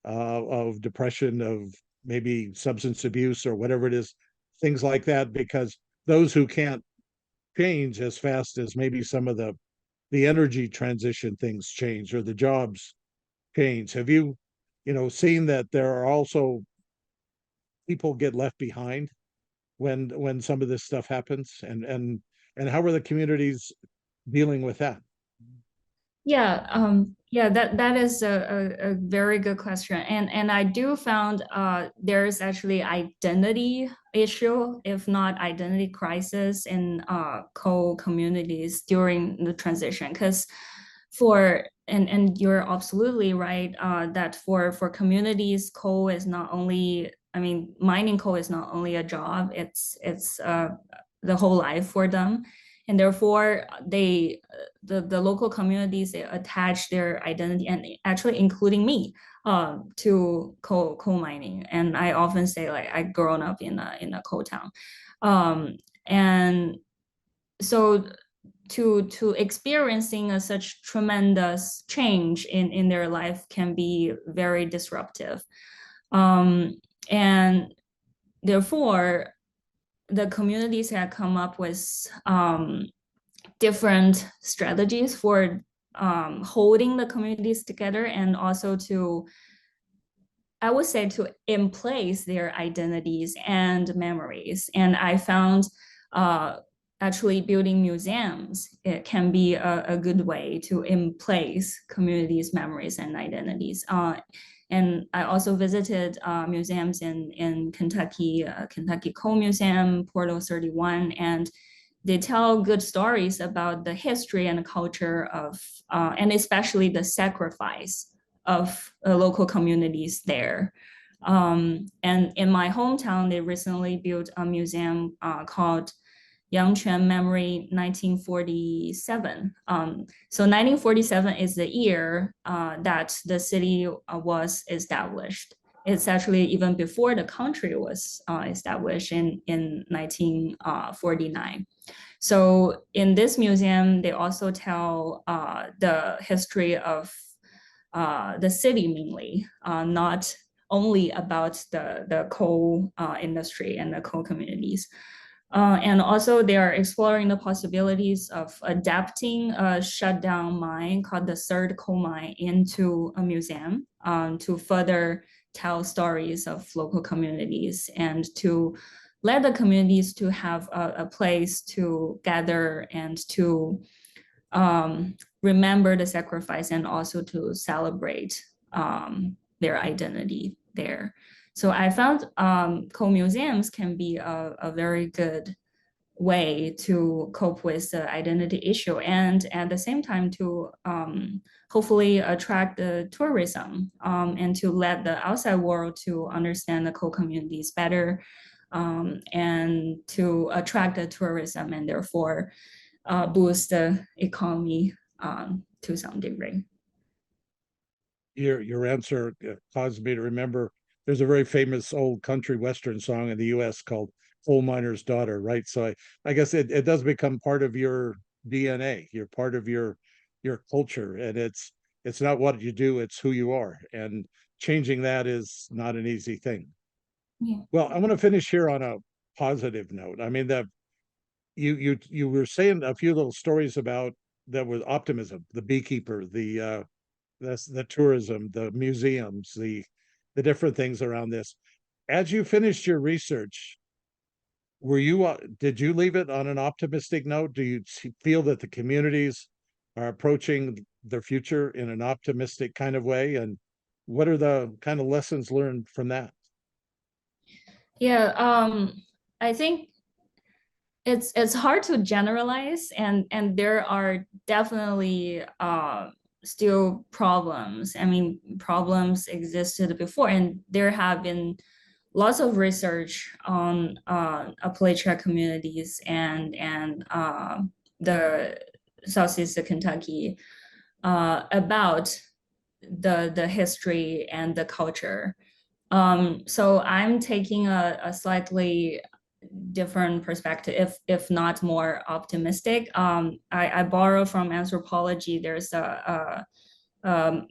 Speaker 3: of depression, of maybe substance abuse or whatever it is, things like that, because those who can't change as fast as maybe some of the energy transition things change or the jobs change. Have you seeing that there are also people get left behind when some of this stuff happens, and how are the communities dealing with that?
Speaker 5: Yeah, that is a very good question. And I do found there's actually identity issue, if not identity crisis in coal communities during the transition. Because and you're absolutely right that for communities, coal is not only, I mean, mining coal is not only a job, it's the whole life for them. And therefore the local communities, they attach their identity, and actually including me, to coal mining. And I often say, like, I grown up in a coal town, and so to experiencing such tremendous change in their life can be very disruptive, and therefore the communities have come up with different strategies for holding the communities together, and also to, I would say, to emplace their identities and memories. And I found actually building museums, it can be a good way to emplace communities' memories and identities. And I also visited museums in Kentucky, Kentucky Coal Museum, Portal 31, and they tell good stories about the history and the culture of, and especially the sacrifice of local communities there. And in my hometown, they recently built a museum called Yangquan Memory 1947. So 1947 is the year that the city was established. It's actually even before the country was established in 1949. So in this museum, they also tell the history of the city mainly, not only about the coal industry and the coal communities. And also they are exploring the possibilities of adapting a shutdown mine called the third coal mine into a museum, to further tell stories of local communities and to let the communities to have a place to gather and to remember the sacrifice, and also to celebrate their identity there. So I found coal museums can be a very good way to cope with the identity issue, and at the same time to hopefully attract the tourism, and to let the outside world to understand the coal communities better, and to attract the tourism, and therefore boost the economy to some degree.
Speaker 3: Your answer caused me to remember there's a very famous old country western song in the US called Coal Miner's Daughter, right? So I guess it does become part of your DNA. You're part of your culture, and it's not what you do, it's who you are. And changing that is not an easy thing.
Speaker 5: Yeah.
Speaker 3: Well, I want to finish here on a positive note. I mean, you were saying a few little stories about that with optimism, the beekeeper, that's the tourism, the museums, the different things around this. As you finished your research, did you leave it on an optimistic note? Do you feel that the communities are approaching their future in an optimistic kind of way? And what are the kind of lessons learned from that?
Speaker 5: Yeah, I think it's hard to generalize, and there are definitely still problems. I mean, problems existed before, and there have been lots of research on Appalachia communities and the Southeast Kentucky about the history and the culture. So I'm taking a slightly different perspective, if not more optimistic. I borrow from anthropology. There's a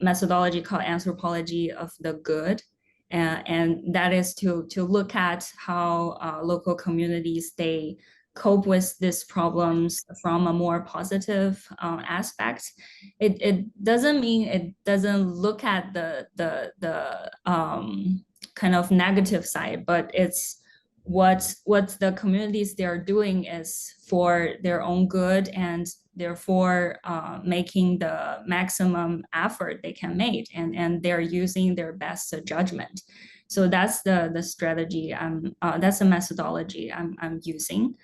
Speaker 5: methodology called anthropology of the good, and that is to look at how local communities, they cope with these problems from a more positive aspect. It doesn't mean it doesn't look at the kind of negative side, but it's what the communities they're doing is for their own good, and therefore making the maximum effort they can make, and they're using their best judgment. So that's the strategy. That's the methodology I'm using.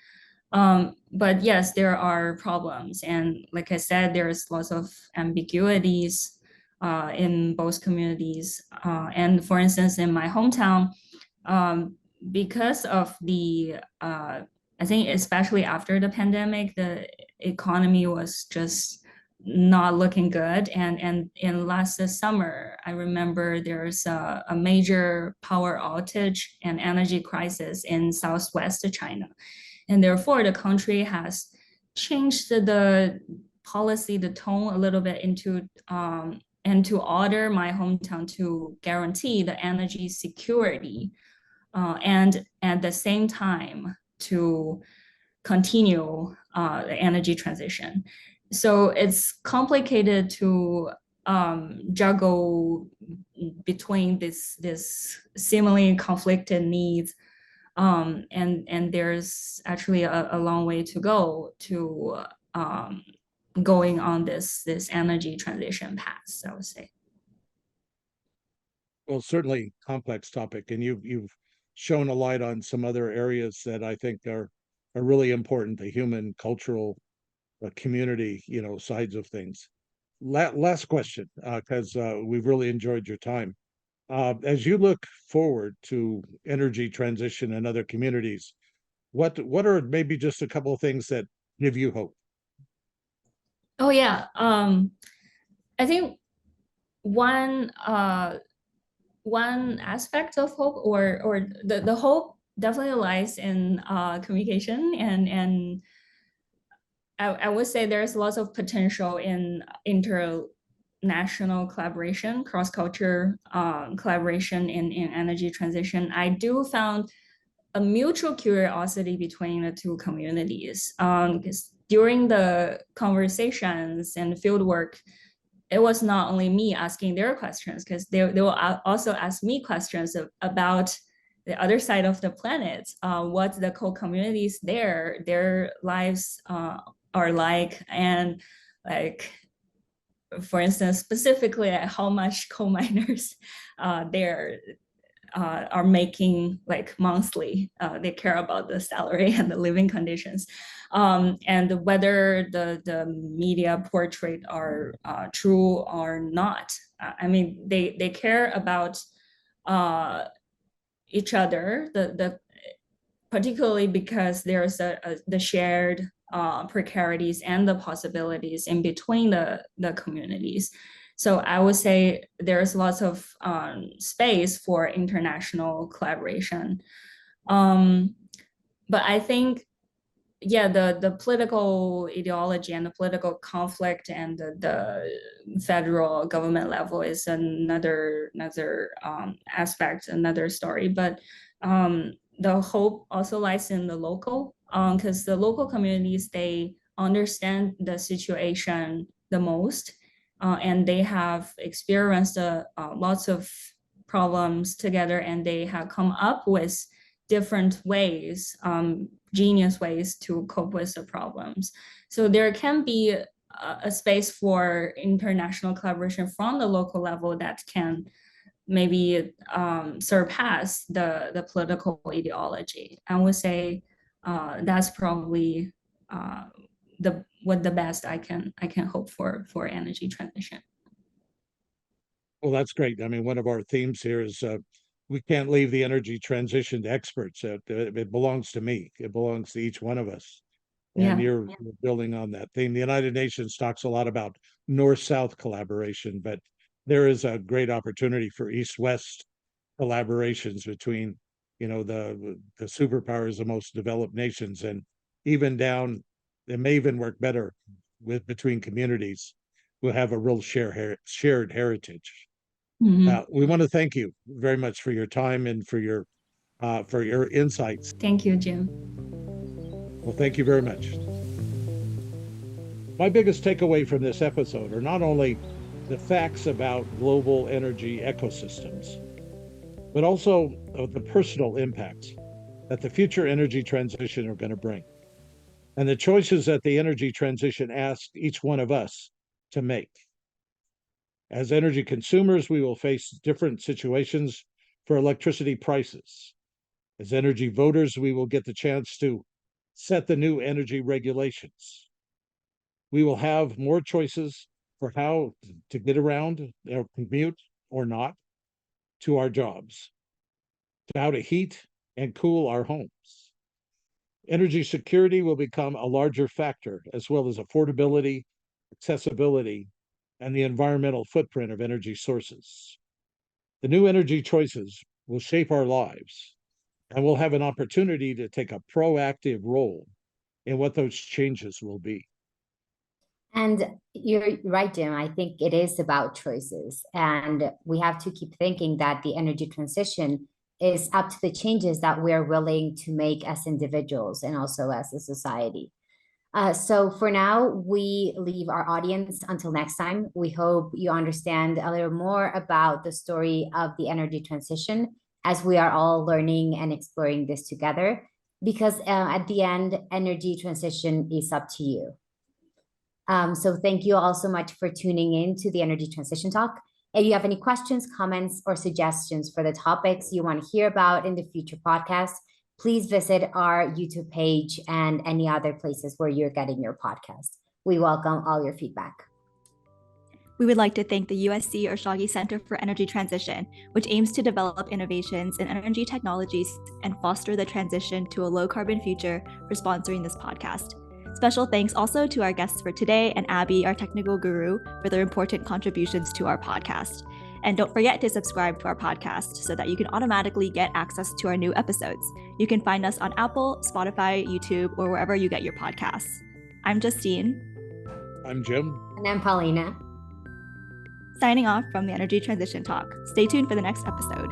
Speaker 5: But yes, there are problems, and like I said, there's lots of ambiguities in both communities. And for instance, in my hometown, because of the I think especially after the pandemic, the economy was just not looking good. And in last summer, I remember there's a major power outage and energy crisis in southwest China. And therefore, the country has changed the policy, the tone a little bit into and to order my hometown to guarantee the energy security, and at the same time to continue the energy transition. So it's complicated to juggle between this seemingly conflicted needs, and there's actually a long way to go to going on this energy transition path, I would say.
Speaker 3: Well, certainly complex topic, and you've shown a light on some other areas that I think are really important, the human, cultural, community, sides of things. Last question, because we've really enjoyed your time. As you look forward to energy transition in other communities, what are maybe just a couple of things that give you hope?
Speaker 5: Oh yeah, I think one one aspect of hope, or the hope definitely lies in communication, and I would say there's lots of potential in international collaboration, cross-culture collaboration in energy transition. I do found a mutual curiosity between the two communities, because during the conversations and field work, it was not only me asking their questions, because they will also ask me questions about the other side of the planet, what the coal communities there, their lives are like, and like, for instance, specifically how much coal miners there are making like monthly. They care about the salary and the living conditions, and whether the media portrait are true or not. I mean, they care about each other, the particularly because there's the shared precarities and the possibilities in between the communities. So I would say there's lots of space for international collaboration. But I think, yeah, the political ideology and the political conflict and the federal government level is another aspect, another story. But the hope also lies in the local, because the local communities, they understand the situation the most, and they have experienced lots of problems together, and they have come up with different ways, genius ways to cope with the problems. So there can be a space for international collaboration from the local level that can maybe surpass the political ideology. I would say that's probably the best I can hope for energy transition.
Speaker 3: Well, that's great. I mean, one of our themes here is we can't leave the energy transition to experts. It belongs to me. It belongs to each one of us. And
Speaker 5: Yeah.
Speaker 3: you're building on that theme. The United Nations talks a lot about North-South collaboration, but there is a great opportunity for East-West collaborations between, the superpowers, the most developed nations, and even down, it may even work better between communities who have a real shared heritage.
Speaker 5: Mhm.
Speaker 3: We want to thank you very much for your time and for your insights.
Speaker 5: Thank you, Jim.
Speaker 3: Well, thank you very much. My biggest takeaway from this episode are not only the facts about global energy ecosystems, but also the personal impacts that the future energy transition are going to bring, and the choices that the energy transition asks each one of us to make. As energy consumers, we will face different situations for electricity prices. As energy voters, we will get the chance to set the new energy regulations. We will have more choices for how to get around or commute or not to our jobs, to how to heat and cool our homes. Energy security will become a larger factor, as well as affordability, accessibility, and the environmental footprint of energy sources. The new energy choices will shape our lives, and we'll have an opportunity to take a proactive role in what those changes will be.
Speaker 6: And you're right, Jim. I think it is about choices. And we have to keep thinking that the energy transition is up to the changes that we're willing to make as individuals and also as a society. So for now, we leave our audience until next time. We hope you understand a little more about the story of the energy transition as we are all learning and exploring this together. Because at the end, energy transition is up to you. So thank you all so much for tuning in to the Energy Transition Talk. If you have any questions, comments, or suggestions for the topics you want to hear about in the future podcasts, please visit our YouTube page and any other places where you're getting your podcast. We welcome all your feedback.
Speaker 2: We would like to thank the USC Oshagi Center for Energy Transition, which aims to develop innovations in energy technologies and foster the transition to a low-carbon future, for sponsoring this podcast. Special thanks also to our guests for today and Abby, our technical guru, for their important contributions to our podcast. And don't forget to subscribe to our podcast so that you can automatically get access to our new episodes. You can find us on Apple, Spotify, YouTube, or wherever you get your podcasts. I'm Justine.
Speaker 3: I'm Jim.
Speaker 6: And I'm Paulina.
Speaker 2: Signing off from the Energy Transition Talk. Stay tuned for the next episode.